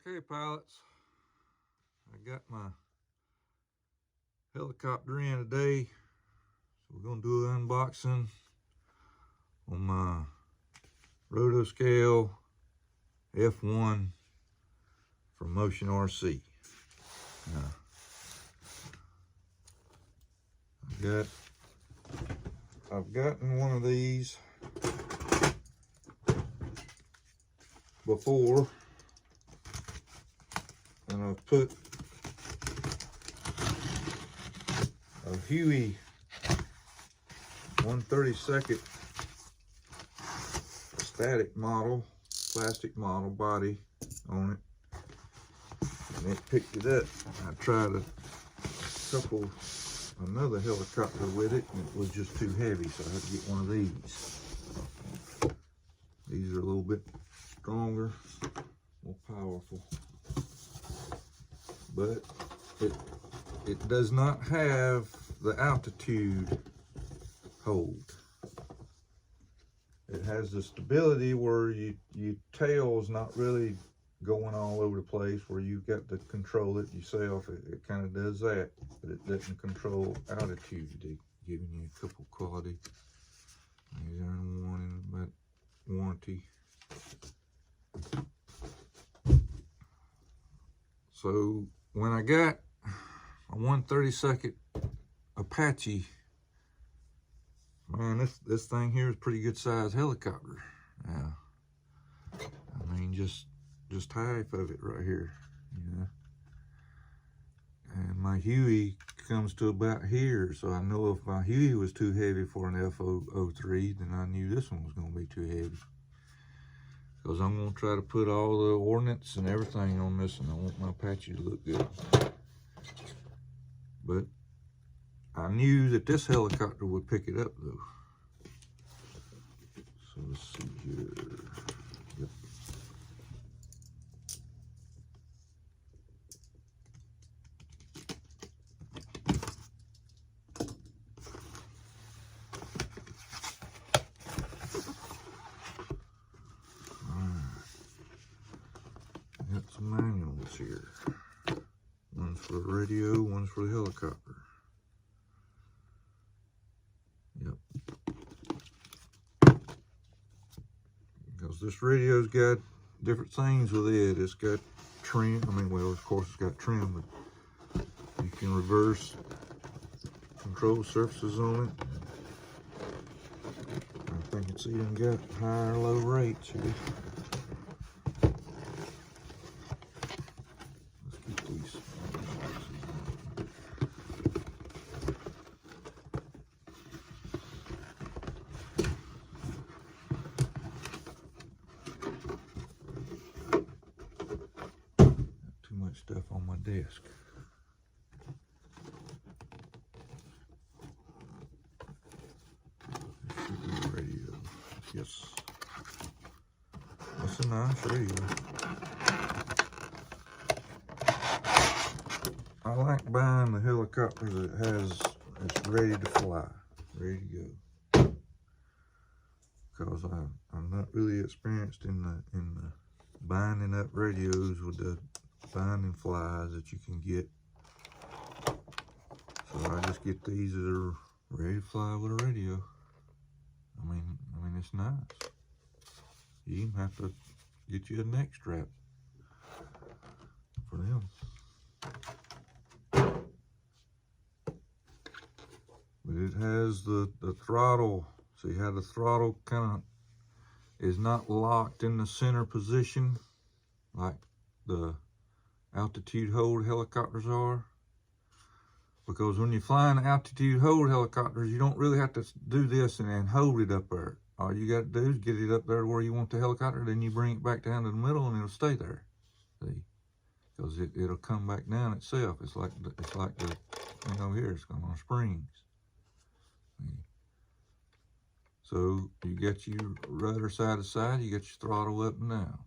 Okay, pilots, I got my helicopter in today, so we're going to do an unboxing on my Rotor scale F-1 from Motion RC. Now, I've gotten one of these before, and I've put a Huey 1/32 static model, plastic model body on it, and it picked it up. I tried a couple, another helicopter with it, and it was just too heavy, so I had to get one of these. These are a little bit stronger, more powerful, but it does not have the altitude hold. It has the stability where your tail's not really going all over the place, where you've got to control it yourself. It kind of does that, but it doesn't control altitude. They're giving you a couple quality. These are in warning, but warranty. So when I got a 1/32 Apache, man, this thing here is a pretty good size helicopter. Now, I mean, just half of it right here, you know. And my Huey comes to about here, so I know if my Huey was too heavy for an F-03, then I knew this one was going to be too heavy. Because I'm going to try to put all the ordnance and everything on this, and I want my Apache to look good. But I knew that this helicopter would pick it up, though. So let's see here. Yep. Got some manuals here. One's for the radio, one's for the helicopter. Yep. Because this radio's got different things with it. It's got trim. I mean, well, of course it's got trim, but you can reverse control surfaces on it. I think it's even got high or low rates here. Stuff on my desk. This should be the radio. Yes. That's a nice radio. I like buying the helicopter that it's ready to fly, ready to go. Because I'm not really experienced in the binding up radios with the binding flies that you can get. So I just get these that are ready to fly with a radio. I mean it's nice. You even have to get you a neck strap for them. But it has the throttle. See how the throttle kind of is not locked in the center position like the altitude hold helicopters are. Because when you're flying altitude hold helicopters, you don't really have to do this and hold it up there. All you got to do is get it up there where you want the helicopter, then you bring it back down to the middle and it'll stay there. See? Because it'll come back down itself. It's like the thing over here, it's on springs. See? So you got your rudder side to side, you got your throttle up and down.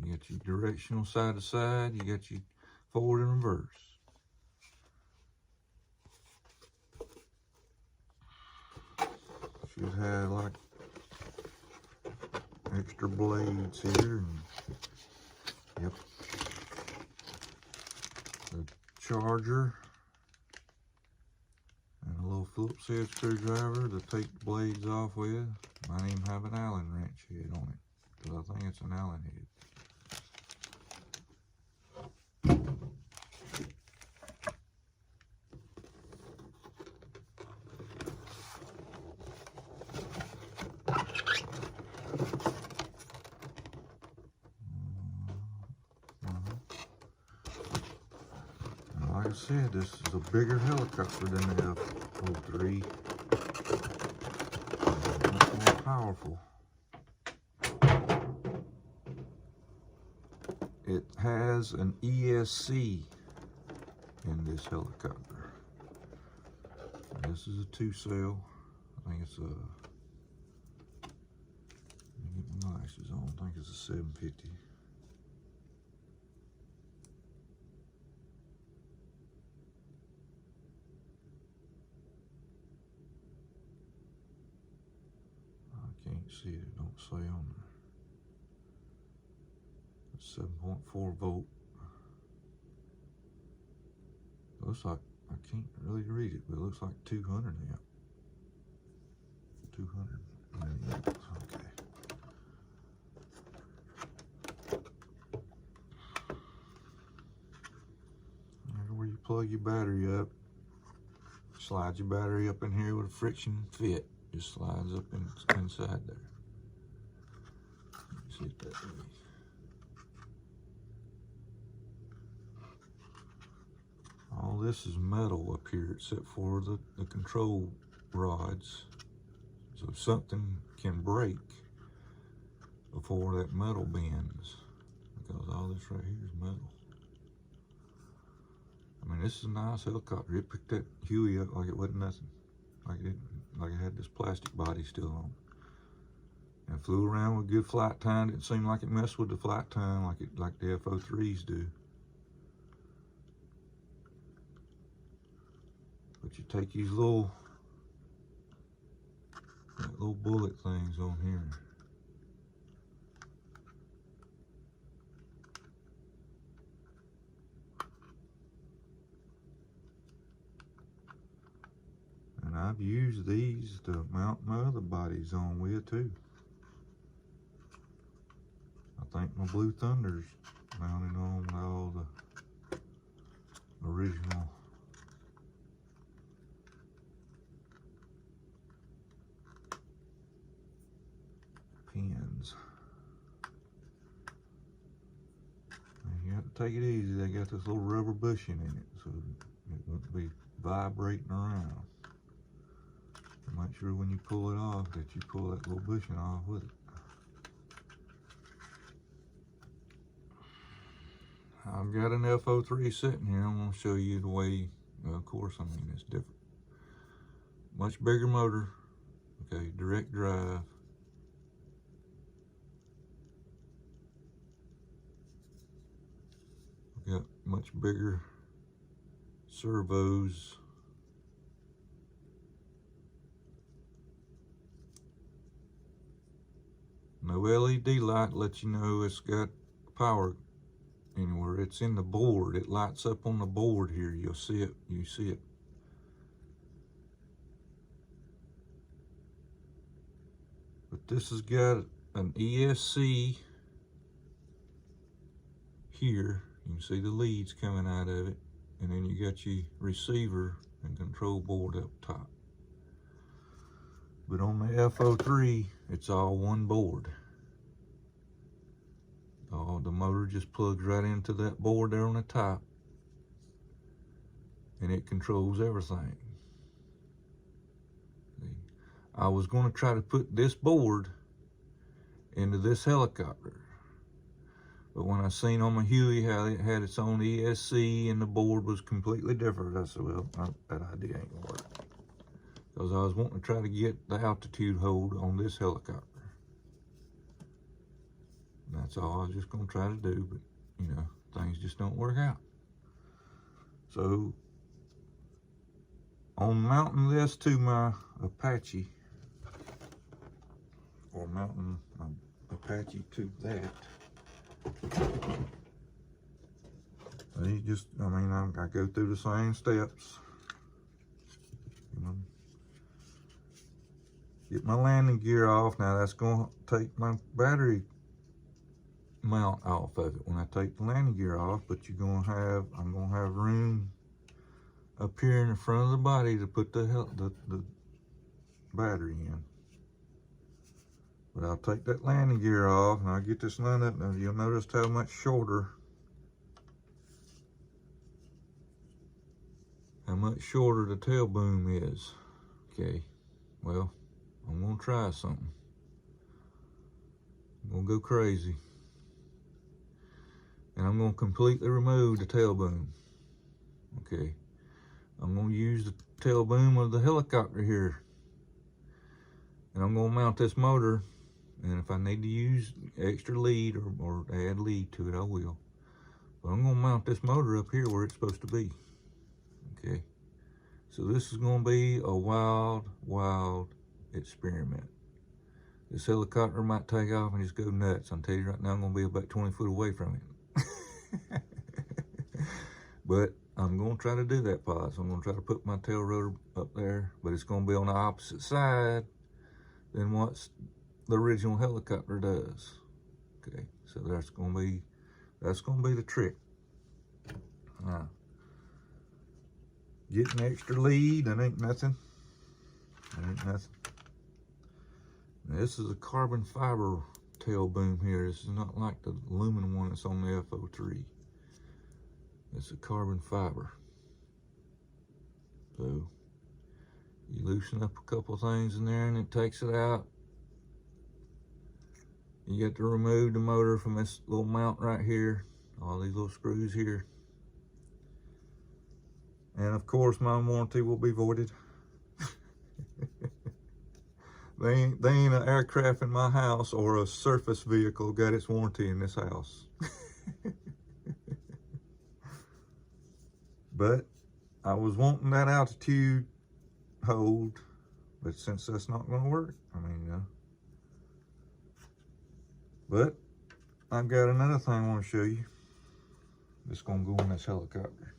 You got your directional side to side, you got your forward and reverse. Should have like extra blades here. And, yep. charger, and a little Phillips head screwdriver to take the blades off with. Might even have an Allen wrench head on it, because I think it's an Allen head. Like I said, this is a bigger helicopter than the F-03. Much more powerful. It has an ESC in this helicopter. This is a 2-cell. I think it's a, let me get my glasses on. I think it's a 750. Can't see it, it don't say on there. It's 7.4 volt. Looks like, I can't really read it, but it looks like 200 amp. 200 milliamps, okay. There's where you plug your battery up. Slide your battery up in here with a friction fit. Just slides up inside there. See it that way. All this is metal up here except for the control rods. So something can break before that metal bends, because all this right here is metal. I mean, this is a nice helicopter. It picked that Huey up like it wasn't nothing. Like it had this plastic body still on. And flew around with good flight time. It seemed like it messed with the flight time like the F-03s do. But you take these little bullet things on here. And I've used these to mount my other bodies on with too. I think my Blue Thunder's mounted on all the original pins. And you have to take it easy. They got this little rubber bushing in it, so it won't be vibrating around. Make sure when you pull it off that you pull that little bushing off with it. I've got an F-03 sitting here. I'm going to show you the way, well, of course, I mean, it's different. Much bigger motor, okay, direct drive. Got much bigger servos. No LED light lets you know it's got power anywhere. It's in the board. It lights up on the board here. You'll see it. You see it. But this has got an ESC here. You can see the leads coming out of it. And then you got your receiver and control board up top. But on the F-03, it's all one board. The motor just plugs right into that board there on the top, and it controls everything. I was going to try to put this board into this helicopter, but when I seen on my Huey how it had its own ESC and the board was completely different, I said, well, that idea ain't gonna work. Because I was wanting to try to get the altitude hold on this helicopter. And that's all I was just going to try to do, but, you know, things just don't work out. So, on mounting this to my Apache, or mounting my Apache to that, see, just, I mean, I go through the same steps. You know, get my landing gear off. Now that's going to take my battery mount off of it when I take the landing gear off, but I'm going to have room up here in the front of the body to put the battery in. But I'll take that landing gear off and I'll get this lined up. Now you'll notice how much shorter the tail boom is. Okay, well, I'm gonna try something. I'm gonna go crazy. And I'm gonna completely remove the tail boom. Okay, I'm gonna use the tail boom of the helicopter here. And I'm gonna mount this motor, and if I need to use extra lead or add lead to it, I will. But I'm gonna mount this motor up here where it's supposed to be. Okay, so this is gonna be a wild, wild experiment. This helicopter might take off and just go nuts. I'm telling you right now, I'm gonna be about 20 foot away from it. But I'm gonna try to do that pod. So I'm gonna try to put my tail rotor up there, but it's gonna be on the opposite side than what the original helicopter does. Okay, so that's gonna be the trick. Now, getting extra lead, that ain't nothing. That ain't nothing. Now, this is a carbon fiber tail boom here. This is not like the aluminum one that's on the F-03. It's a carbon fiber. So you loosen up a couple things in there and it takes it out. You get to remove the motor from this little mount right here. All these little screws here. And of course my warranty will be voided. They ain't an aircraft in my house or a surface vehicle got its warranty in this house. But I was wanting that altitude hold, but since that's not gonna work, I mean, you know. But I've got another thing I want to show you. It's gonna go on this helicopter.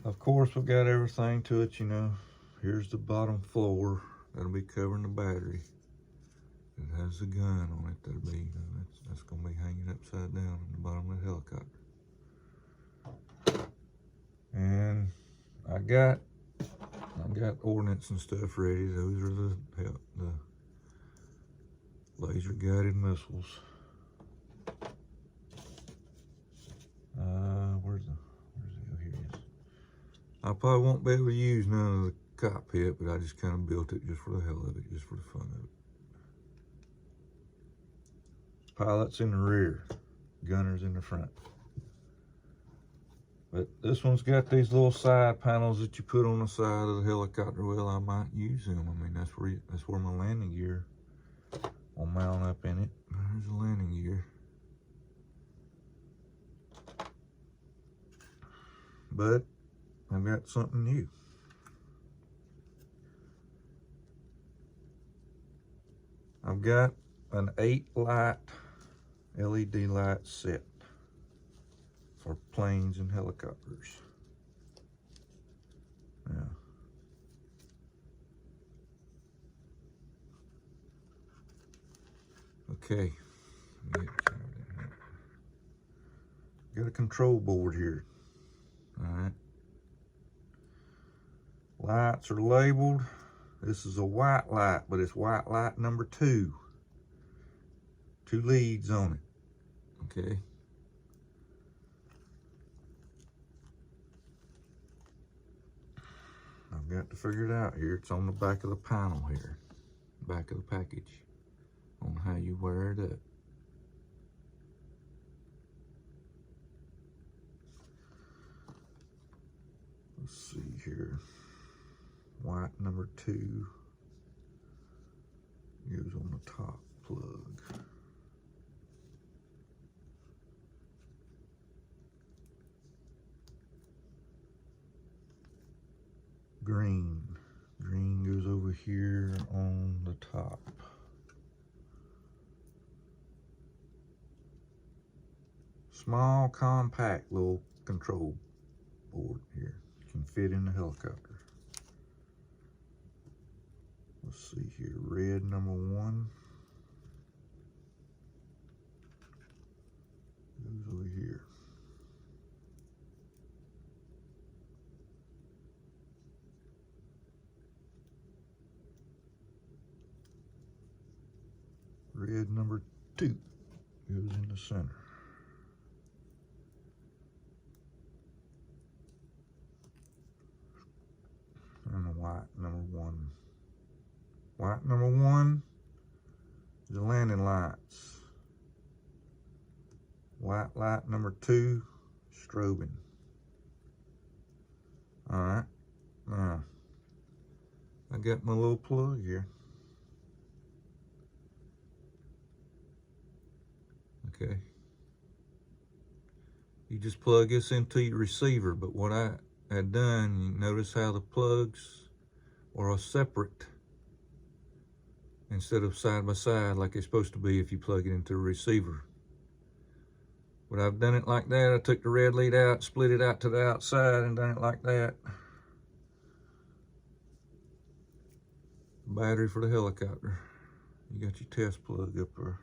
Of course, we've got everything to it, you know. Here's the bottom floor. That'll be covering the battery. It has a gun on it. That'll be, that's gonna be hanging upside down in the bottom of the helicopter. And I got ordnance and stuff ready. Those are the laser guided missiles. Where's the here it is. I probably won't be able to use none of the cockpit, but I just kind of built it just for the hell of it, just for the fun of it. Pilot's in the rear, gunner's in the front. But this one's got these little side panels that you put on the side of the helicopter. Well, I might use them. I mean, that's where my landing gear will mount up in it. There's the landing gear. But I've got something new. I've got an 8-light LED light set for planes and helicopters. Now, okay, got a control board here. All right, lights are labeled. This is a white light, but it's white light number 2. 2 leads on it. Okay. I've got to figure it out here. It's on the back of the panel here, back of the package, on how you wire it up. Let's see here. White number 2 goes on the top plug. Green goes over here on the top. Small, compact little control board here. Can fit in the helicopter. Let's see here, red number 1. Goes over here. Red number 2 goes in the center. And the white number 1. White number 1 is the landing lights. White light number 2, strobing. Alright, now I got my little plug here. Okay. You just plug this into your receiver, but what I had done, you notice how the plugs are separate instead of side by side like they're supposed to be if you plug it into a receiver. But I've done it like that. I took the red lead out, split it out to the outside, and done it like that. Battery for the helicopter. You got your test plug up there.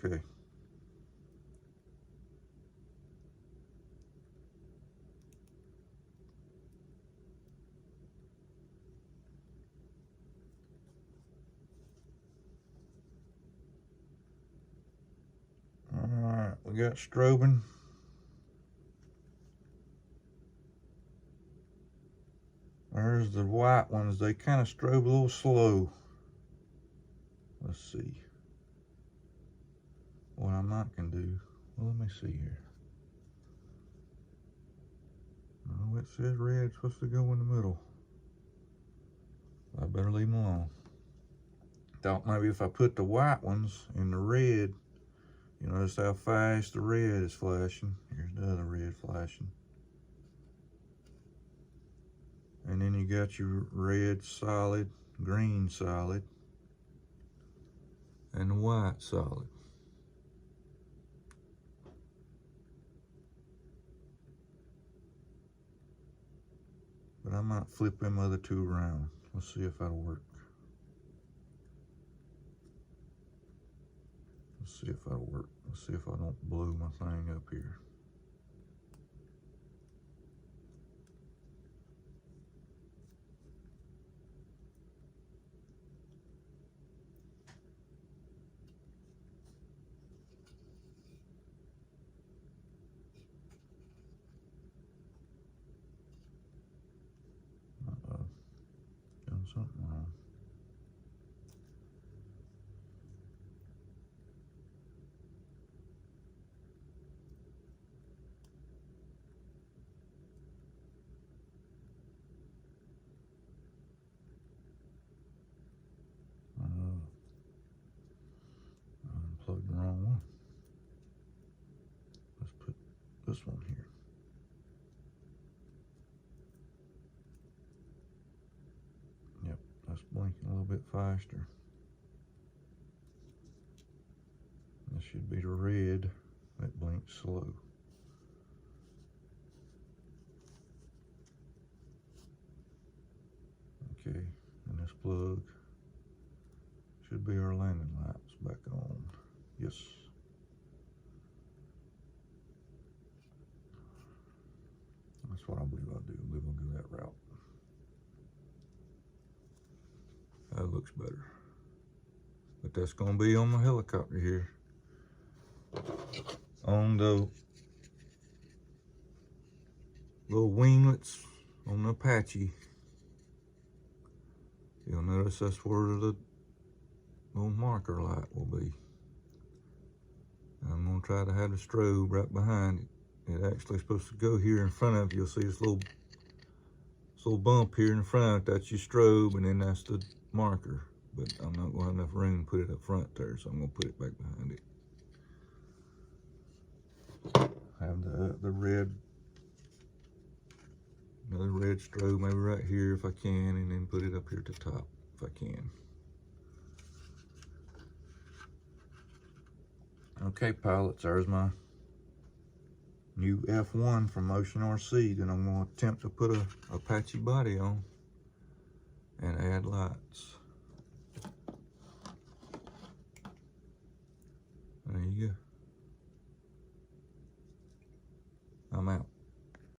Okay. Alright, we got strobing. There's the white ones. They kind of strobe a little slow. Let's see what I might can do. Well, let me see here. Oh, it says red's supposed to go in the middle. I better leave them alone. Thought maybe if I put the white ones in the red, you notice how fast the red is flashing. Here's the other red flashing. And then you got your red solid, green solid, and the white solid. But I might flip them other 2 around. Let's see if that'll work. Let's see if that'll work. Let's see if I don't blow my thing up here. Done something wrong. I unplugged the wrong one. Let's put this one here. Yep, that's blinking a little bit faster. This should be the red that blinks slow. Okay, and this plug should be our landing lights back on. Yes. That's what I believe I'll do. I believe I'll go that route. That looks better. But that's going to be on the helicopter here. On the little winglets on the Apache. You'll notice that's where the little marker light will be. I'm going to try to have the strobe right behind it. It's actually supposed to go here in front of you. You'll see this little bump here in front. That's your strobe, and then that's the marker. But I'm not going to have enough room to put it up front there, so I'm going to put it back behind it. Have the red Another red strobe, maybe right here if I can, and then put it up here at the top if I can. Okay, pilots, there's my new F-1 from Motion RC that I'm going to attempt to put a Apache body on and add lights. There you go.